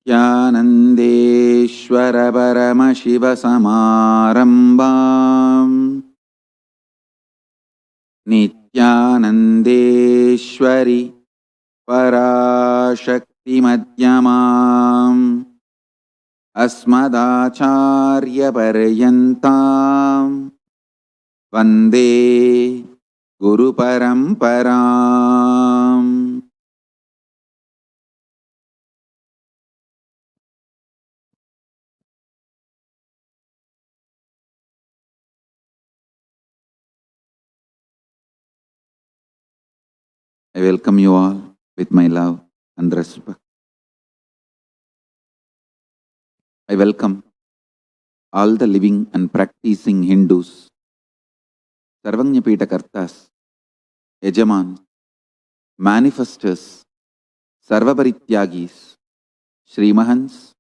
नित्यानन्देश्वर परमशिवसमारम्भाम् नित्यानन्देश्वरि पराशक्तिमध्यमाम् अस्मदाचार्यपर्यन्ताम् वन्दे गुरुपरम्पराम्। I welcome you all with my love and respect. I welcome all the living and practicing Hindus, Sarvanyapita Kartas, Yajamans, Manifestors, Sarvaparityagis, Srimahans,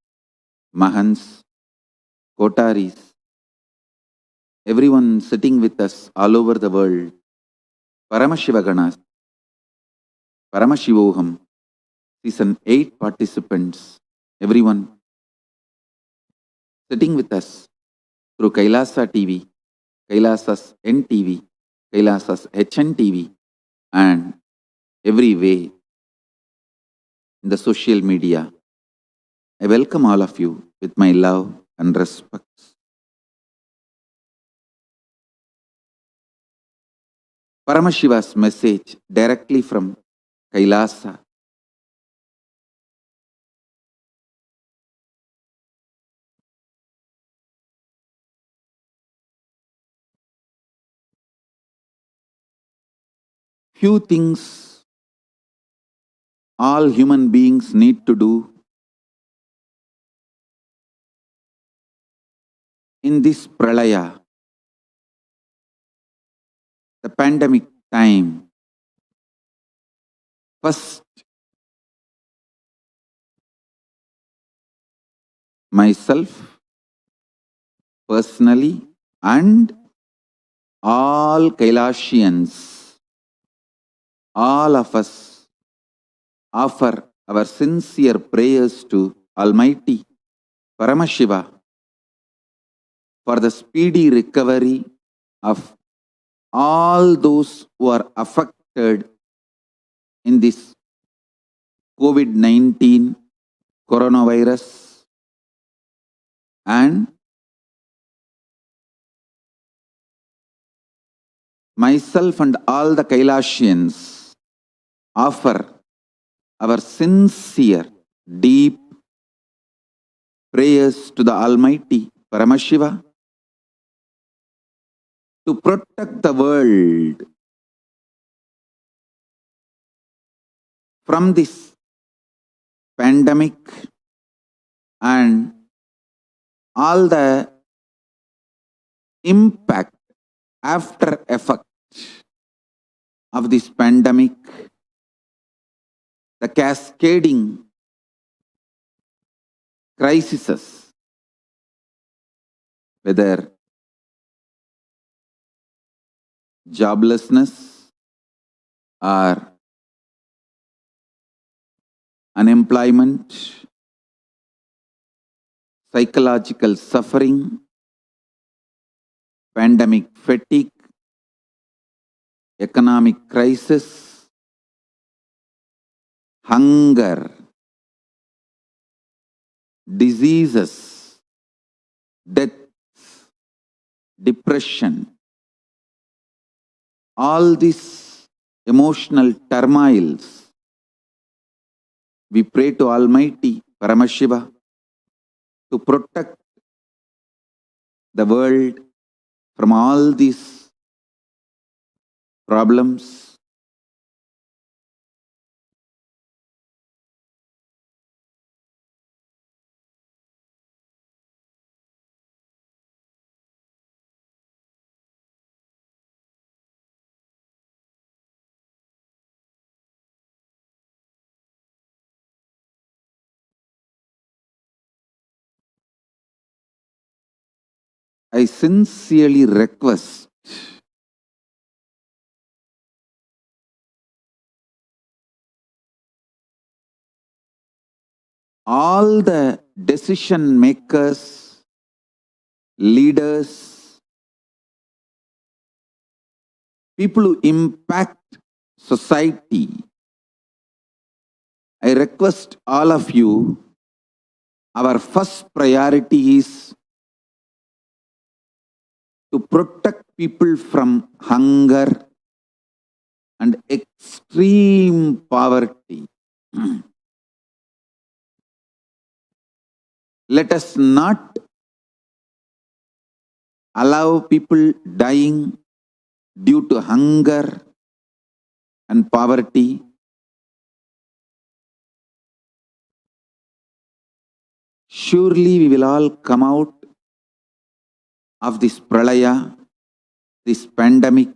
Mahans, Kotaris, everyone sitting with us all over the world, Paramashivaganas, Paramashivoham, Season 8 participants, everyone sitting with us through Kailasa TV, Kailasa's NTV, Kailasa's HNTV, and every way in the social media. I welcome all of you with my love and respect. Paramashiva's message directly from Kailasa. Few things all human beings need to do in this pralaya, the pandemic time. First, myself personally and all Kailasians, all of us offer our sincere prayers to Almighty Paramashiva for the speedy recovery of all those who are affected in this COVID-19 coronavirus, and myself and all the Kailasians offer our sincere, deep prayers to the Almighty Paramashiva to protect the world from this pandemic and all the impact, after effect of this pandemic, the cascading crises, whether joblessness or unemployment, psychological suffering, pandemic fatigue, economic crisis, hunger, diseases, death, depression, all these emotional turmoils, we pray to Almighty Paramashiva to protect the world from all these problems. I sincerely request all the decision makers, leaders, people who impact society, I request all of you, our first priority is to protect people from hunger and extreme poverty. Let us not allow people dying due to hunger and poverty. Surely we will all come out of this pralaya, this pandemic.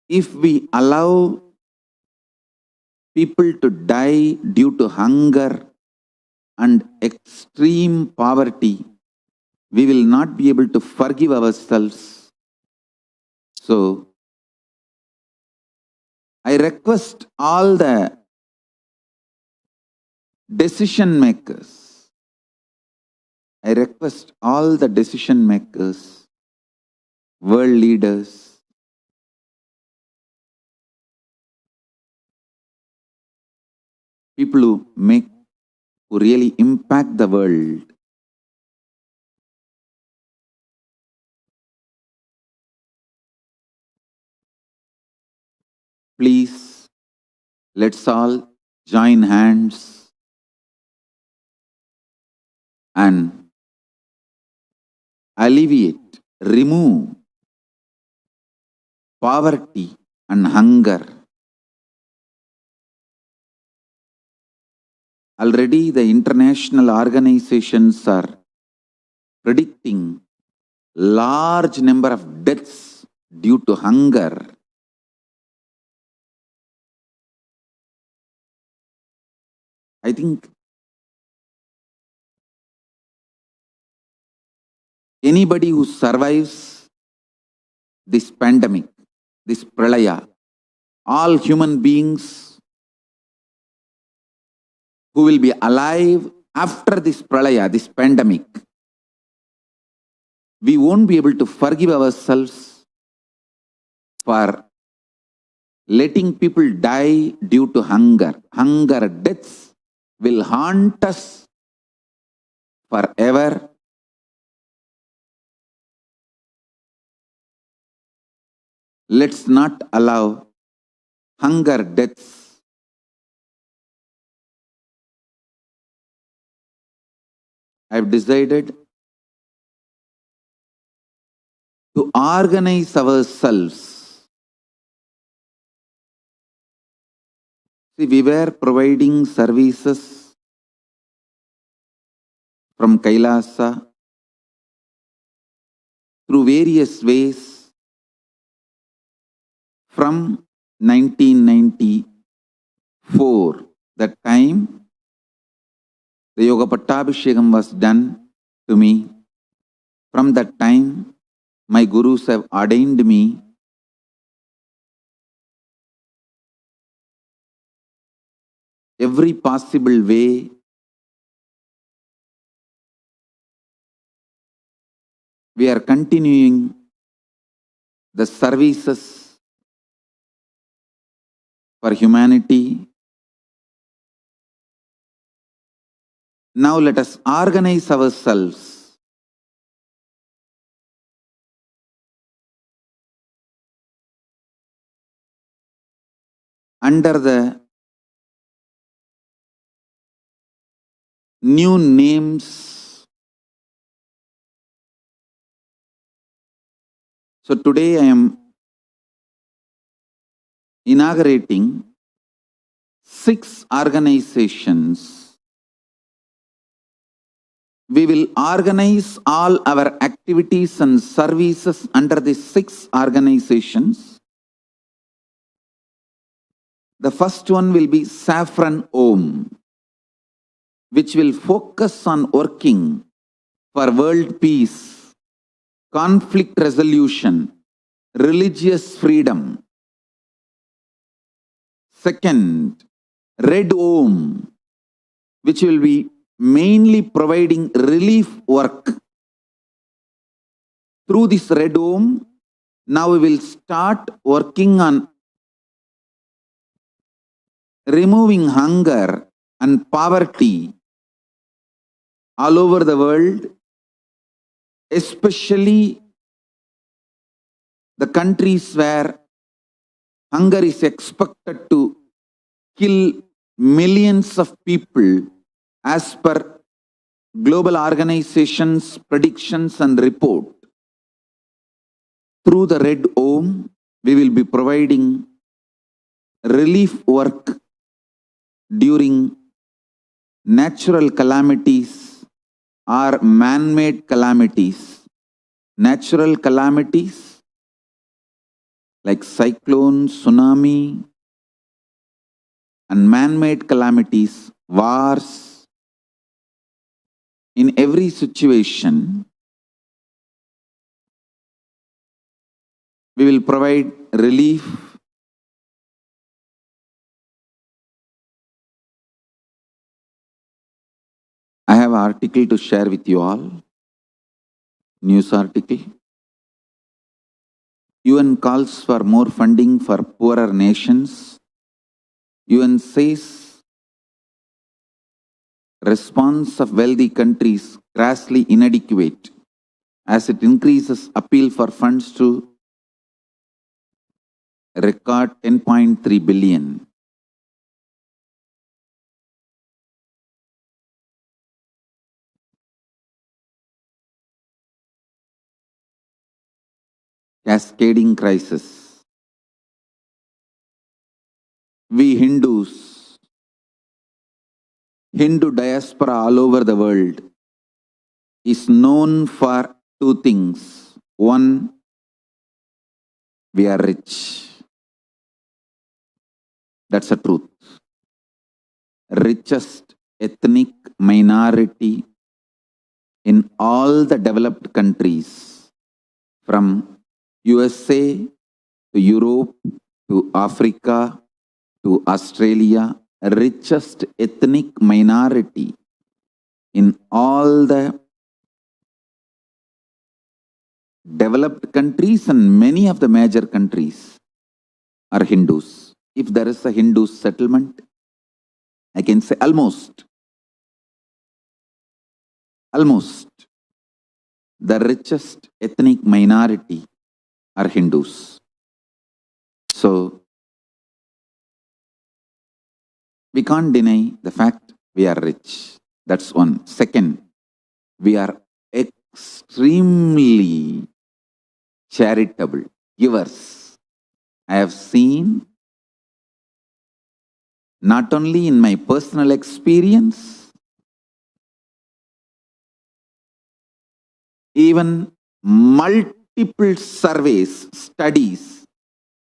If we allow people to die due to hunger and extreme poverty, we will not be able to forgive ourselves. So, I request all the decision makers, world leaders, people who really impact the world, please, let's all join hands and alleviate, remove poverty and hunger. Already the international organizations are predicting large number of deaths due to hunger. I think anybody who survives this pandemic, this pralaya, all human beings who will be alive after this pralaya, this pandemic, we won't be able to forgive ourselves for letting people die due to hunger. Hunger deaths will haunt us forever. Let's not allow hunger deaths. I've decided to organize ourselves. See, we were providing services from Kailasa through various ways from 1994. That time, the Yoga Pattabhishekam was done to me. From that time, my gurus have ordained me every possible way we are continuing the services for humanity. Now let us organize ourselves under the new names. So today I am inaugurating 6 organizations. We will organize all our activities and services under these 6 organizations. The first one will be Saffron Om, which will focus on working for world peace, conflict resolution, religious freedom. Second, Red Om, which will be mainly providing relief work. Through this Red Om, now we will start working on removing hunger and poverty all over the world, especially the countries where hunger is expected to kill millions of people as per global organizations' predictions and report. Through the Red Om, we will be providing relief work during natural calamities or man-made calamities. Natural calamities like cyclone, tsunami, and man-made calamities, wars. In every situation, we will provide relief. I have an article to share with you all, news article. UN calls for more funding for poorer nations. UN says response of wealthy countries crassly inadequate as it increases appeal for funds to record 10.3 billion. Cascading crisis. We Hindus, Hindu diaspora all over the world is known for two things. One, we are rich. That's the truth. Richest ethnic minority in all the developed countries, from USA to Europe to Africa to Australia, richest ethnic minority in all the developed countries and many of the major countries are Hindus. If there is a Hindu settlement, I can say almost the richest ethnic minority are Hindus. So we can't deny the fact we are rich. That's one. Second, we are extremely charitable givers. I have seen, not only in my personal experience, even multiple surveys, studies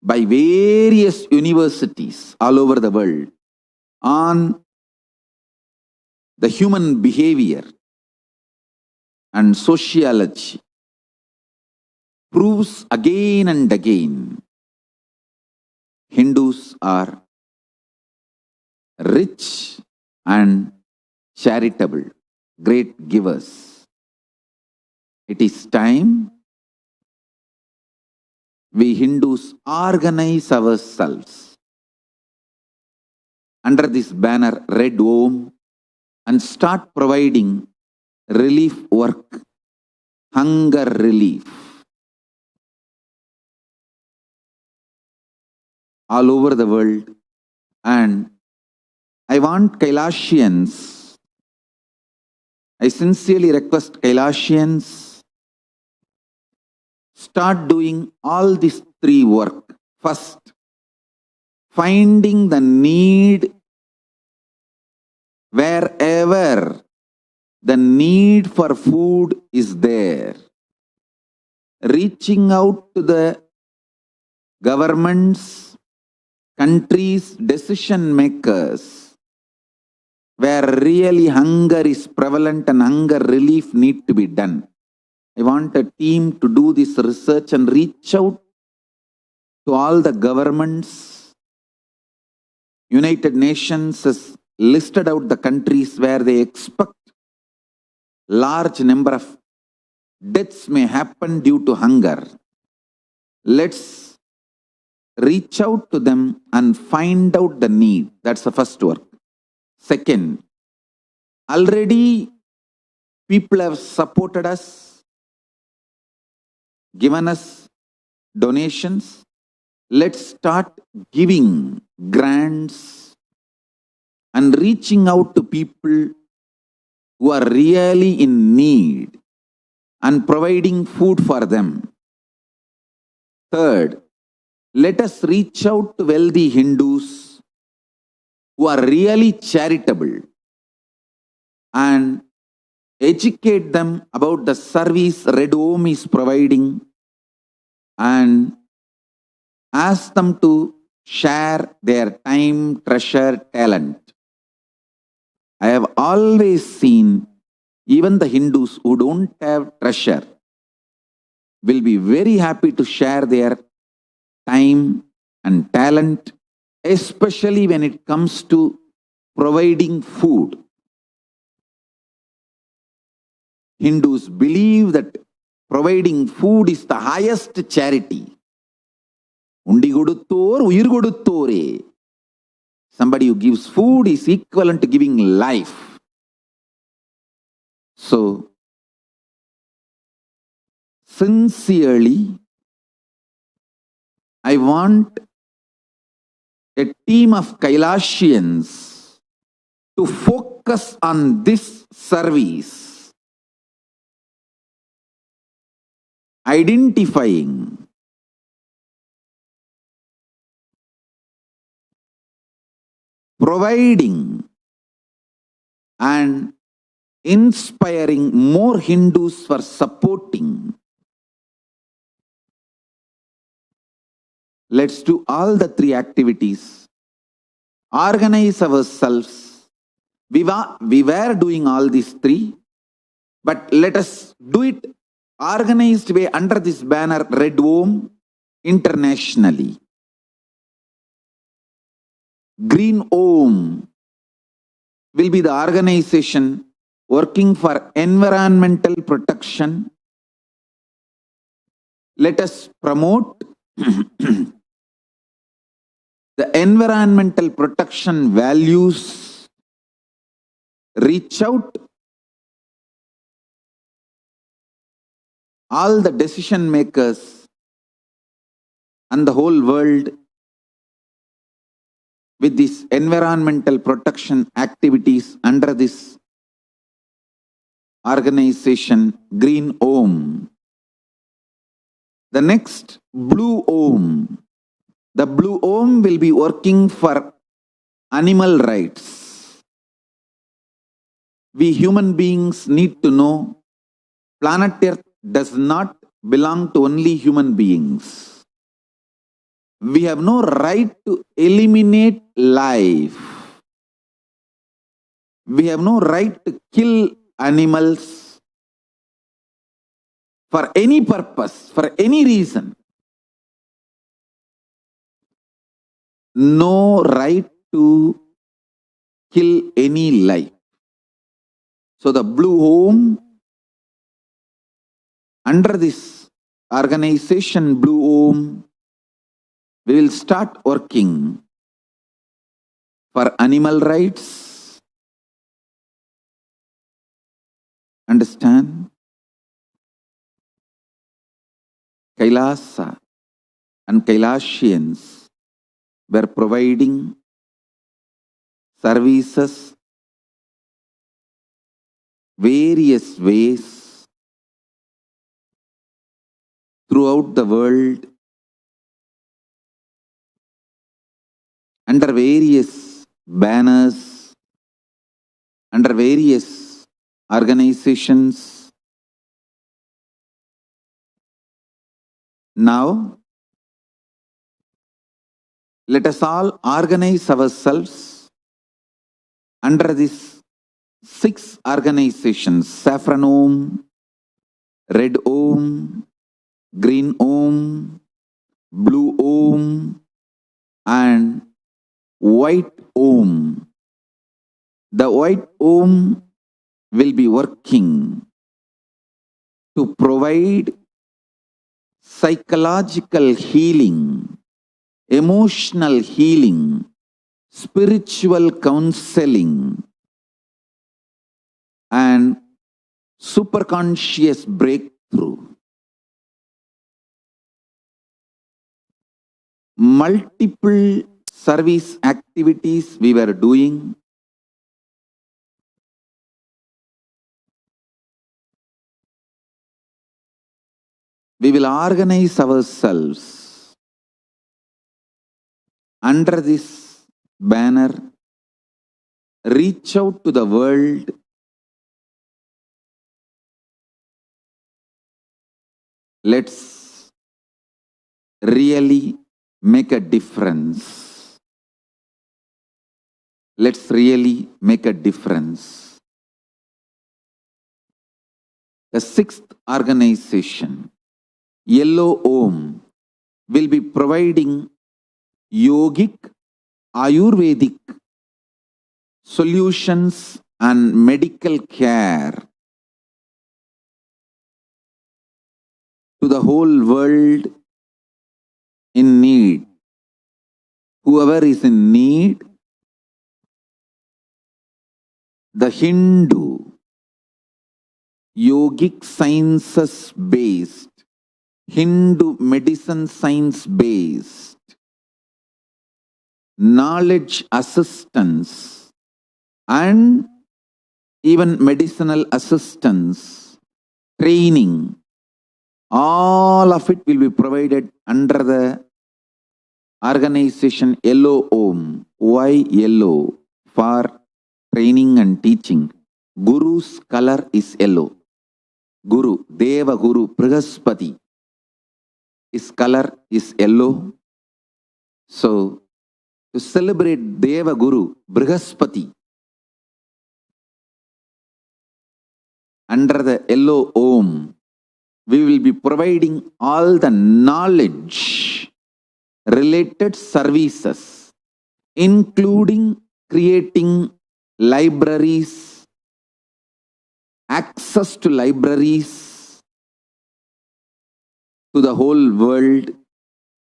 by various universities all over the world on the human behavior and sociology proves again and again Hindus are rich and charitable, great givers. It is time we Hindus organize ourselves under this banner Red Om and start providing relief work, hunger relief all over the world. And I want Kailashians, I sincerely request Kailashians, start doing all these three work. First, finding the need wherever the need for food is there. Reaching out to the governments country's decision makers, where really hunger is prevalent and hunger relief need to be done. I want a team to do this research and reach out to all the governments. United Nations has listed out the countries where they expect large number of deaths may happen due to hunger. Let's reach out to them and find out the need. That's the first work. Second, already people have supported us, given us donations. Let's start giving grants and reaching out to people who are really in need and providing food for them. Third, let us reach out to wealthy Hindus who are really charitable and educate them about the service Red Home is providing and ask them to share their time, treasure, talent. I have always seen even the Hindus who don't have treasure will be very happy to share their time and talent, especially when it comes to providing food. Hindus believe that providing food is the highest charity. Undi koduttor, uyir koduttore. Somebody who gives food is equivalent to giving life. So, sincerely, I want a team of Kailashians to focus on this service, identifying providing and inspiring more Hindus for supporting. Let's do all the three activities. Organize ourselves. We were doing all these three, but let us do it organized way under this banner Red Home internationally. Green Home will be the organization working for environmental protection. Let us promote the environmental protection values, reach out all the decision makers and the whole world with these environmental protection activities under this organization, Green Home. The next, Blue Home. The Blue Home will be working for animal rights. We human beings need to know planet Earth does not belong to only human beings. We have no right to eliminate life. We have no right to kill animals for any purpose, for any reason. No right to kill any life. So the Blue Home, under this organization Blue Home, we will start working for animal rights. Understand? Kailasa and Kailashians were providing services various ways throughout the world under various banners, under various organizations. Now, Let us all organize ourselves under these 6 organizations: Saffron Om, Red Om, Green Om, Blue Om, and White Om. The White Om will be working to provide psychological healing, emotional healing, spiritual counseling, and superconscious breakthrough. Multiple service activities we were doing. We will organize ourselves under this banner, reach out to the world, let's really make a difference. Let's really make a difference. The 6th organization, Yellow Om, will be providing yogic, Ayurvedic solutions and medical care to the whole world in need. Whoever is in need, the Hindu, yogic sciences based, Hindu medicine science based, knowledge assistance, and even medicinal assistance, training, all of it will be provided under the organization Yellow Om. Why yellow? For training and teaching. Guru's color is yellow. Guru, Deva Guru, Brihaspati, his color is yellow. So, to celebrate Deva Guru, Brihaspati, under the Yellow Om, we will be providing all the knowledge related services, including creating libraries, access to libraries to the whole world,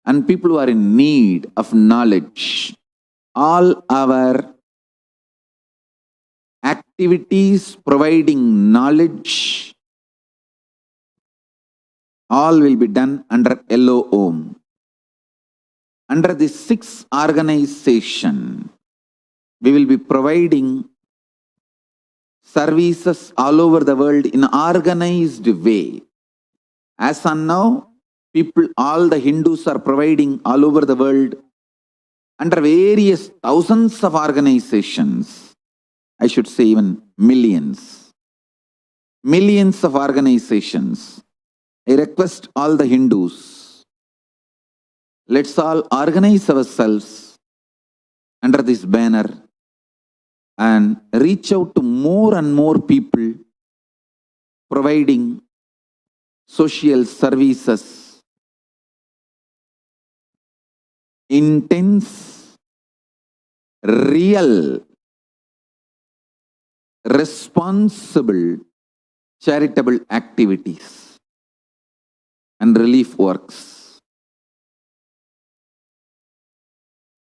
and people who are in need of knowledge. All our activities providing knowledge, all will be done under Yellow Om. Under the 6th organization, we will be providing services all over the world in an organized way. As on now, people, all the Hindus are providing all over the world under various thousands of organizations. I should say even millions. Millions of organizations. I request all the Hindus, let's all organize ourselves under this banner and reach out to more and more people providing social services, intense, real, responsible charitable activities and relief works.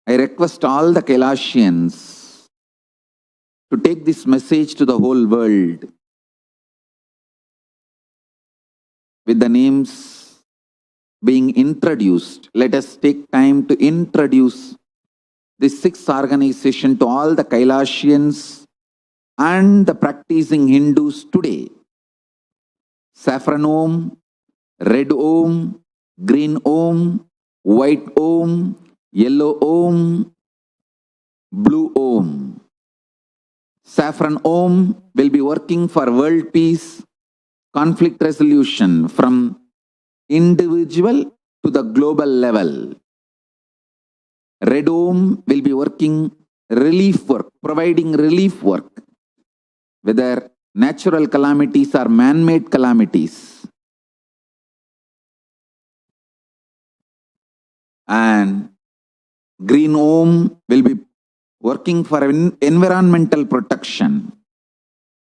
I request all the Kailashians to take this message to the whole world with the names being introduced. Let us take time to introduce this 6th organization to all the Kailashians and the practicing Hindus today. Saffron Om, Red Om, Green Om, White Om, Yellow Om, Blue Om. Saffron Om will be working for world peace, conflict resolution from individual to the global level. Red Home will be working relief work, providing relief work, whether natural calamities or man-made calamities. And Green Home will be working for environmental protection.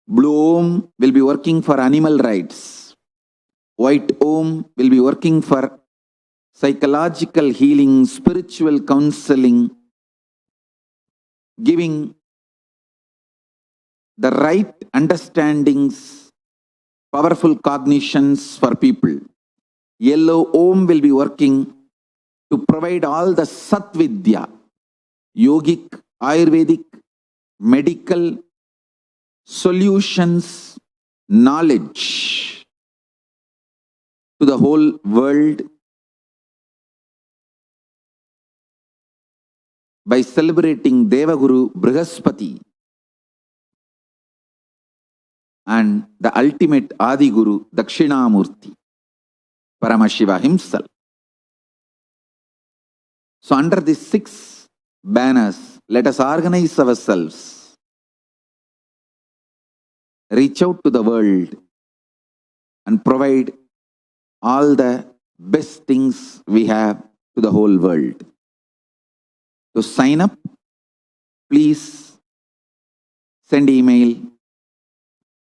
Blue Home will be working for animal rights. White Home will be working for psychological healing, spiritual counseling, giving the right understandings, powerful cognitions for people. Yellow Home will be working to provide all the Satvidya, yogic, Ayurvedic, medical solutions, knowledge to the whole world by celebrating Devaguru Brihaspati and the ultimate Adi Guru Dakshinamurti, Paramashiva himself. So under these 6 banners, let us organize ourselves, reach out to the world and provide all the best things we have to the whole world. To sign up, please send email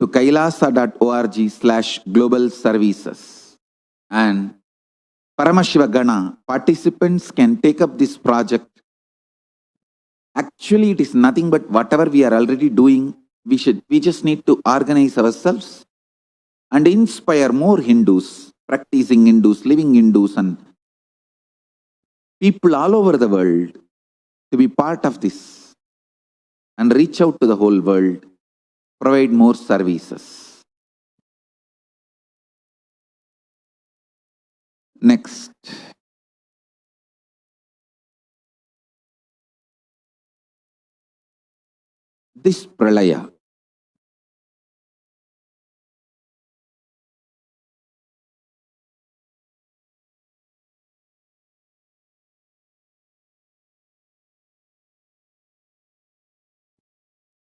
to kailasa.org/global services. And Paramashiva Gana participants can take up this project. Actually, it is nothing but whatever we are already doing. We just need to organize ourselves and inspire more Hindus, practicing Hindus, living Hindus, and people all over the world to be part of this and reach out to the whole world, provide more services. Next. This Pralaya,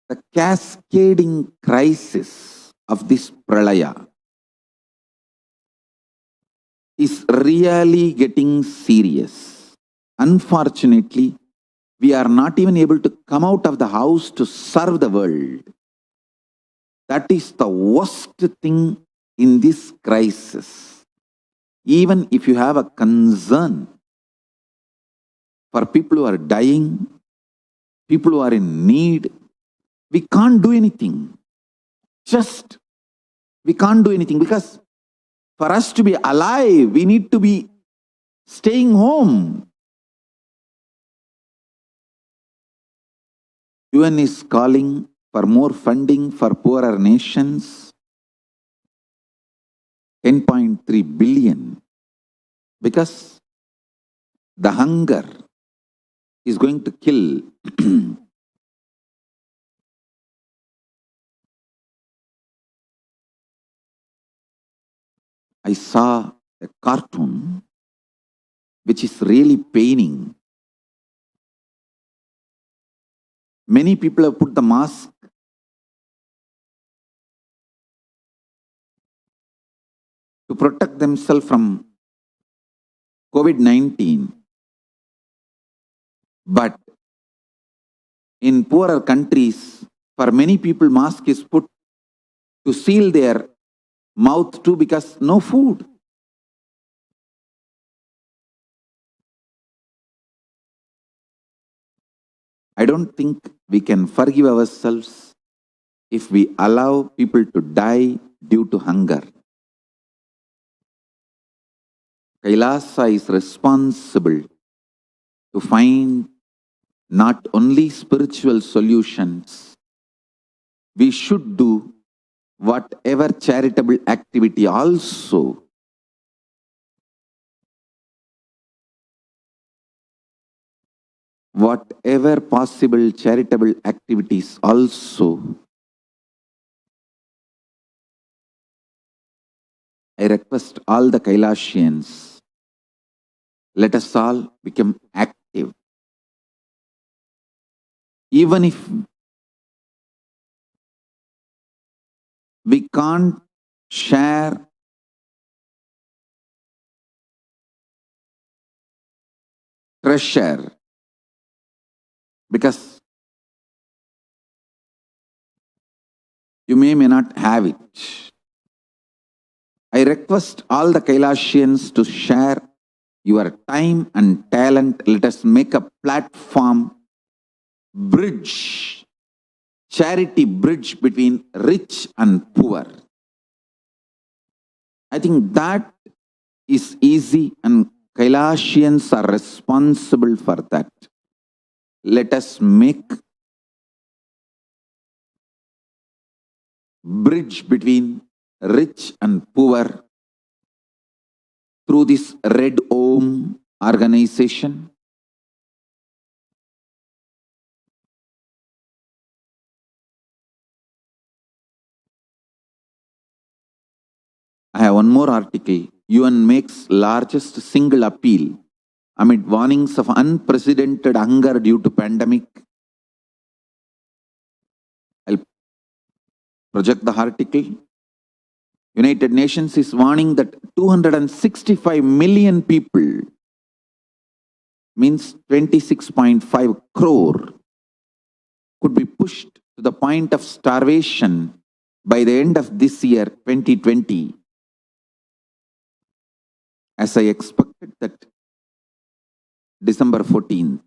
the cascading crisis of this Pralaya is really getting serious. Unfortunately, we are not even able to come out of the house to serve the world. That is the worst thing in this crisis. Even if you have a concern for people who are dying, people who are in need, we can't do anything. We can't do anything because for us to be alive, we need to be staying home. UN is calling for more funding for poorer nations, 10.3 billion, because the hunger is going to kill I saw a cartoon which is really paining. Many people have put the mask to protect themselves from COVID-19. But in poorer countries, for many people, mask is put to seal their mouth too because no food. I don't think we can forgive ourselves if we allow people to die due to hunger. Kailasa is responsible to find not only spiritual solutions, we should do whatever charitable activity also. Whatever possible charitable activities also. I request all the Kailasians, let us all become active. even if we can't share treasure, because you may not have it. I request all the Kailashians to share your time and talent. Let us make a platform, bridge, charity bridge between rich and poor. I think that is easy, and Kailashians are responsible for that. Let us make bridge between rich and poor through this Red Om organization. I have one more article. UN makes largest single appeal amid warnings of unprecedented hunger due to pandemic. I'll project the article. United Nations is warning that 265 million people, means 26.5 crore, could be pushed to the point of starvation by the end of this year, 2020. As I expected that December 14th,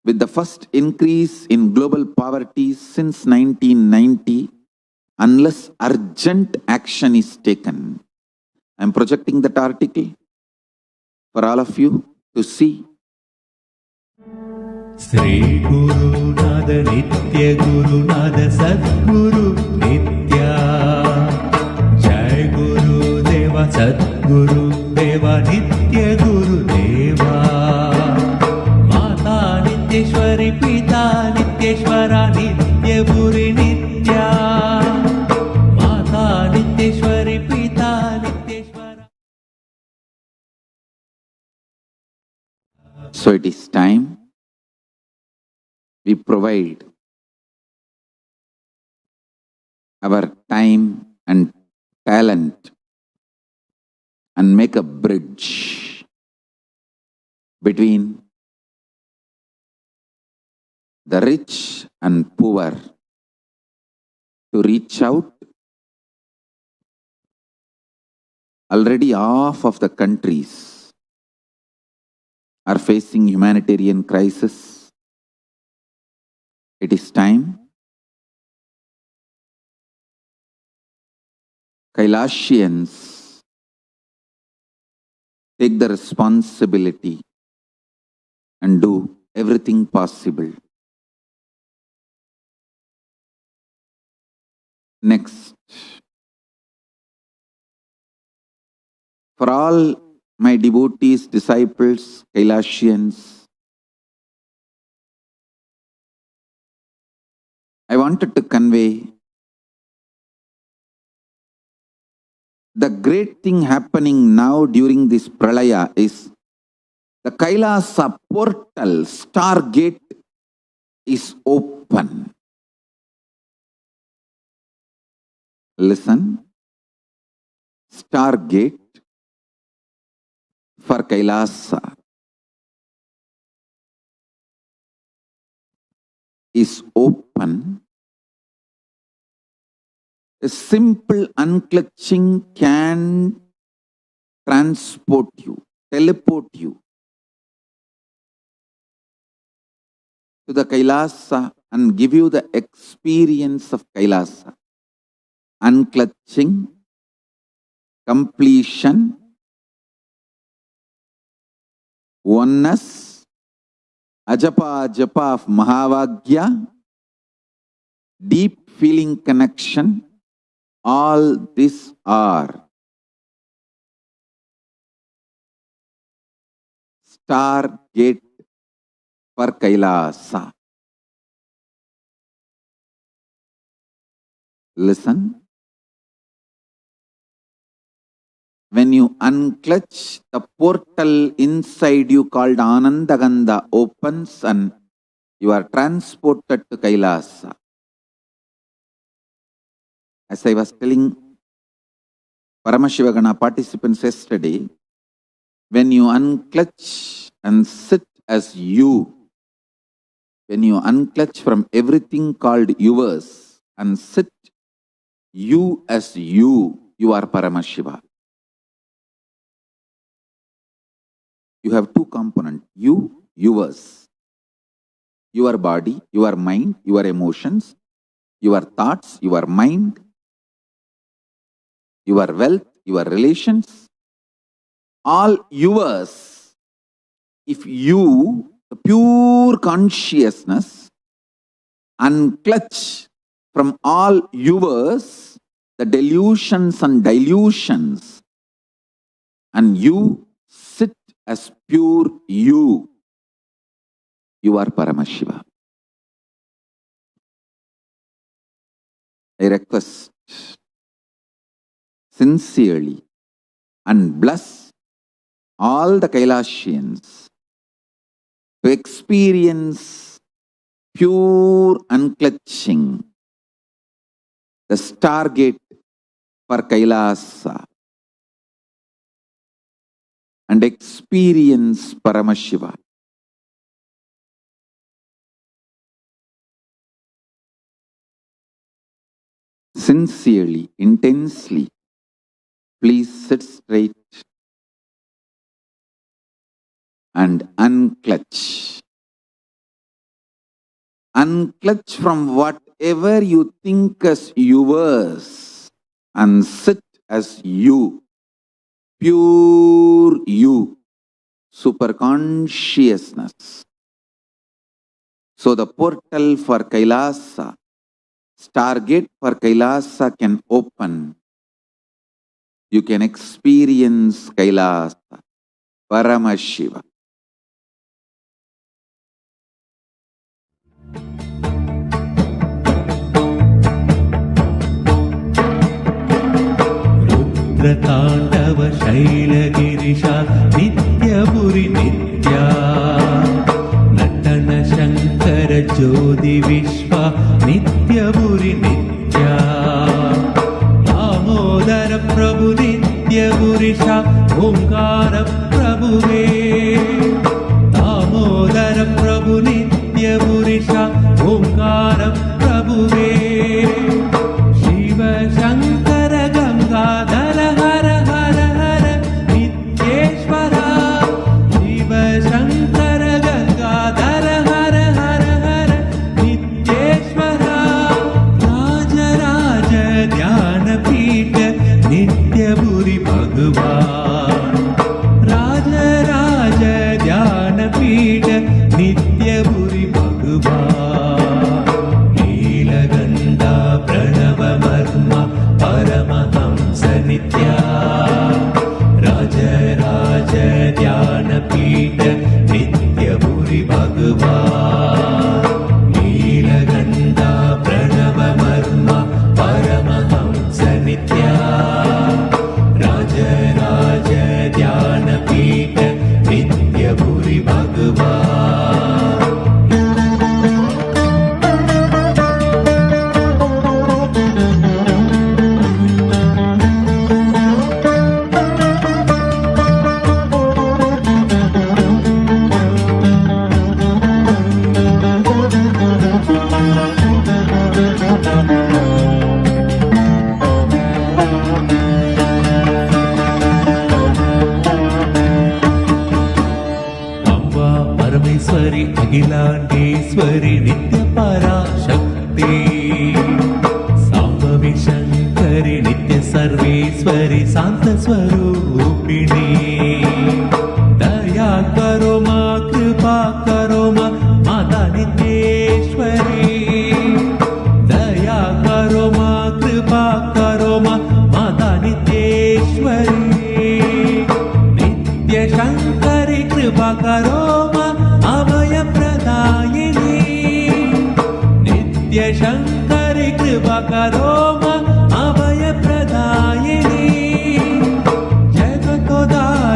with the first increase in global poverty since 1990, unless urgent action is taken. I'm projecting that article for all of you to see. Sri Guru Nada Nitya Guru Nada Sadguru Nitya Jai Guru Deva Sadguru Deva Nitya Guru Deva Mata Nityeshwari Pita Nityeshwara Nitya Buri Nitya Mata Nityeshwari Pita Nityeshwara. So it is time we provide our time and talent and make a bridge between the rich and poor to reach out. Already half of the countries are facing humanitarian crisis. It is time Kailashians take the responsibility and do everything possible. Next, for all my devotees, disciples, Kailashians, I wanted to convey the great thing happening now during this Pralaya is the Kailasa portal, Stargate, is open. Listen, Stargate for Kailasa is open. A simple unclutching can transport you, teleport you to the Kailasa and give you the experience of Kailasa. Unclutching, completion, oneness, ajapa japa of Mahavagya, deep feeling connection, all these are Stargate for Kailasa. Listen. When you unclutch, the portal inside you called Anandagandha opens and you are transported to Kailasa. As I was telling Paramashivagana participants yesterday, when you unclutch and sit as you, when you unclutch from everything called yours and sit you as you are Paramashiva. You have two components, you, yours. Your body, your mind, your emotions, your thoughts, your mind, your wealth, your relations, all yours. If you, the pure consciousness, unclutch from all yours, the delusions and dilutions, and you sit as pure you are Paramashiva. I request sincerely and bless all the Kailasians to experience pure unclutching, the stargate for Kailasa, and experience Paramashiva. Sincerely, intensely, please sit straight and unclutch. Unclutch from whatever you think as yours and sit as you, pure you, super consciousness. So the portal for Kailasa, stargate for Kailasa can open. You can experience Kailasa, Paramashiva. रुद्रताण्डव शैलगिरिशा नित्यपुरि नित्या नटन शङ्कर ज्योति विश्वा नित्यपुरि नित्या दामोदर प्रभु नित्यपुरिशा ओंकार प्रभुवे दामोदर प्रभु नित्यपुरिशा ओंकार प्रभुवे शिव शङ्कर गंगाधर हर हर हर नित्येश्वरा शिव शङ्कर गंगाधर हर हर हर नित्येश्वरा राज राज ध्यानपीठ नित्यपुरि भगवान राज राज ध्यानपीठ नित्यपुरि भगवान नीलगंधा प्रणव मर्मा परमहंस नित्या राज राज ध्यानपीठ नित्यपुरि भगवान नीलगंधा प्रणव मर्मा परमहंस नित्या राज राज ध्यानपीठ नित्यपुरि भगवान परमेश्वरी अखिलांडेश्वरी नित्य पराशक्ति सांभवी शंकरी नित्य सर्वेश्वरी शांत स्वरूपिणी दया करो माँ कृपा करो माँ माता नित्येश्वरी दया करो माँ कृपा करो माँ माता नित्येश्वरी नित्य शंकरी कृपा करो अभय प्रदायिनी नित्य शंकरी कृपा करो अभय प्रदायिनी जगतो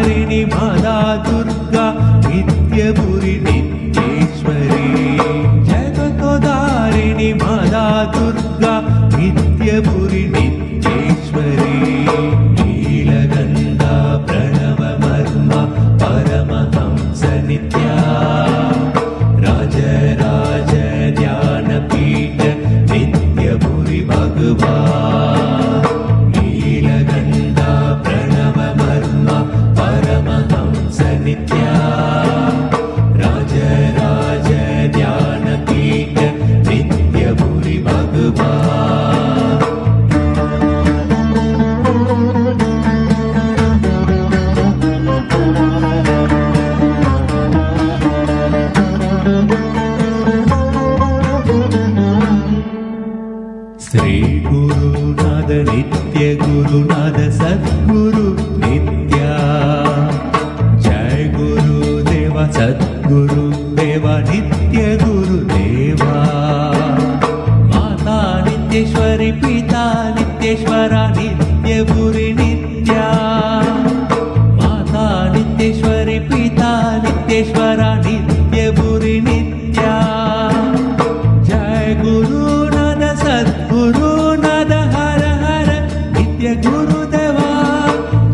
जगतोदारिणि माता दुर्गा नित्यपुरी नित्येश्वरी जगतोदारिणि माता दुर्गा नित्यपुरी नित्येश्वरी नीलगन्धा प्रणवमर्म परमहंस नित्या राजराज ध्यानपीठ नित्यपुरी भगवान् नीलगन्धा प्रणवमर्म परमहंस नित्या राजराज ध्यानपीठ नित्यपुरी भगवान् श्री गुरुनाथ नित्य गुरुनाथ सद्गुरु नित्या जय गुरुदेवा सद्गुरु देवा नित्य गुरुदेवा माता नित्येश्वरी पिता नित्येश्वरा नित्यपुरी नित्या माता नित्येश्वरी पिता नित्येश्वरा नित्यपुरी नित्या जय गुरुनाथ सद्गुरुनाथ हर हर नित्य गुरुदेवा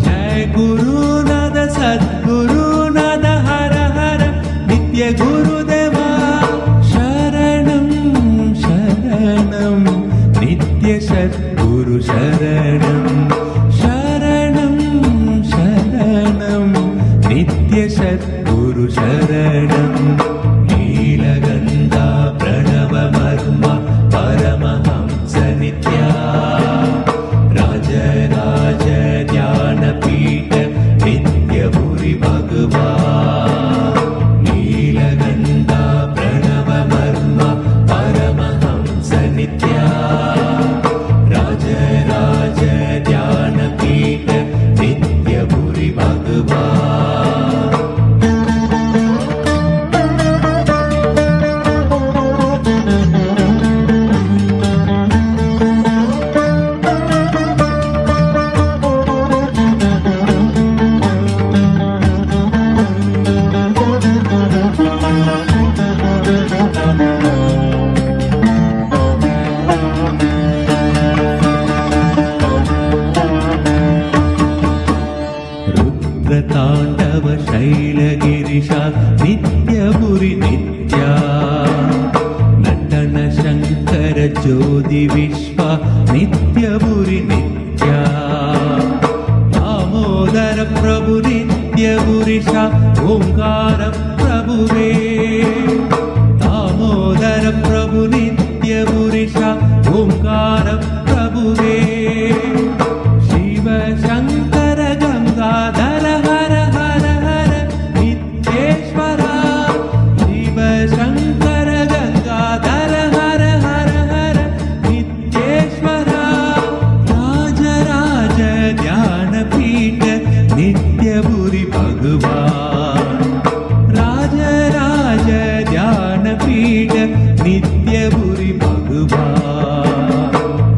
जय गुरुनाथ सद्गुरुनाथ हर हर नित्य गुरुदेवा शरणं शरणं नित्य सद्गुरु शरणं शरणं शरणं नित्य सद्गुरु शरणं नीलगन्धा प्रणवमर्म परमहंस नित्या राजराज ध्यानपीठ नित्यपुरी भगवान् नीलगन्धा प्रणवमर्म परमहंस नित्या राजराज ध्यानपीठ नित्यपुरी भगवान् रुद्रताण्डव शैलगिरिशा नित्यपुरी नित्या नटन शङ्कर ज्योति विश्वा नित्यपुरी नित्या दामोदर प्रभु नित्यपुरीशा ओङ्कार प्रभुवे दामोदर प्रभु नित्यपुरीशा ओङ्कार प्रभुवे शिव शङ्कर गङ्गाधर हर हर हर नित्येश्वरा शिव शङ्कर गङ्गाधर हर हर हर नित्येश्वरा राजराज ध्यानपीठ नित्यपुरी भगवान् राजराज ध्यानपीठ नित्यपुरी भगवान्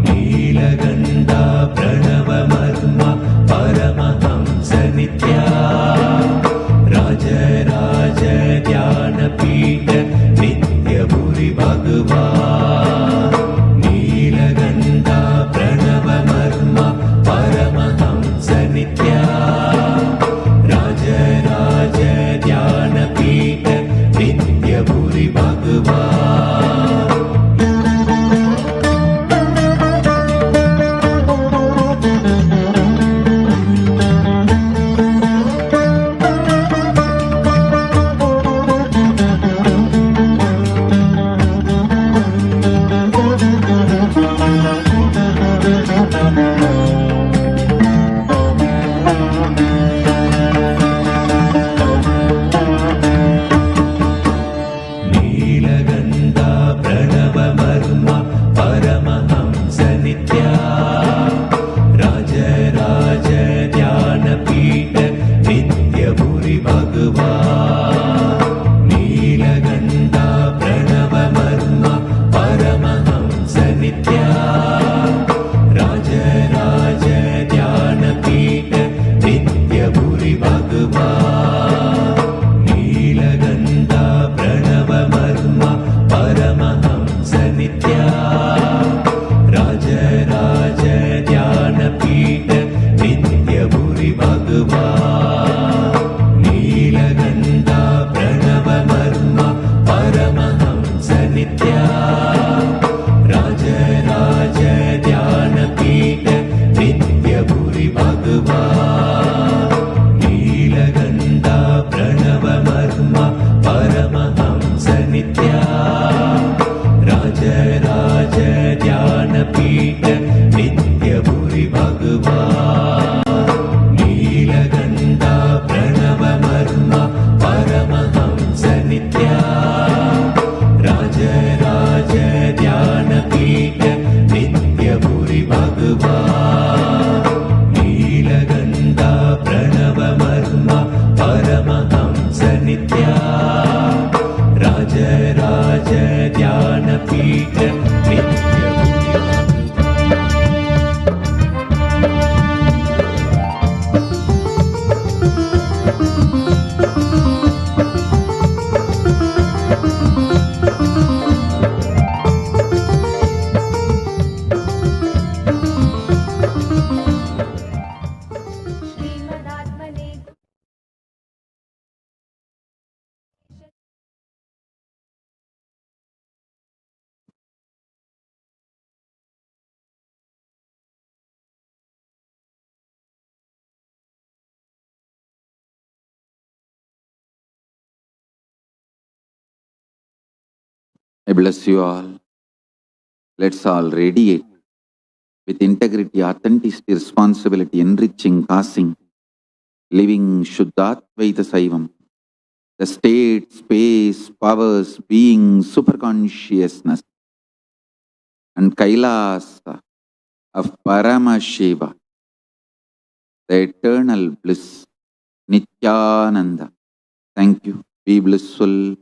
नीलगन्धा प्रणवमर्म परमहंस नित्या राजराज ध्यानपीठ नित्यपुरी भगवान् नीलगन्धा प्रणवमर्म परमहंस नित्या राजराज ध्यानपीठ नित्यपुरी भगवान् पीठ श्रीमदात्मने I bless you all. Let's all radiate with integrity, authenticity, responsibility, enriching, passing, living Shuddhatvaita Saivam. The state, space, powers, being, superconsciousness, and Kailasa of Paramashiva, the eternal bliss, Nityananda. Thank you. Be blissful.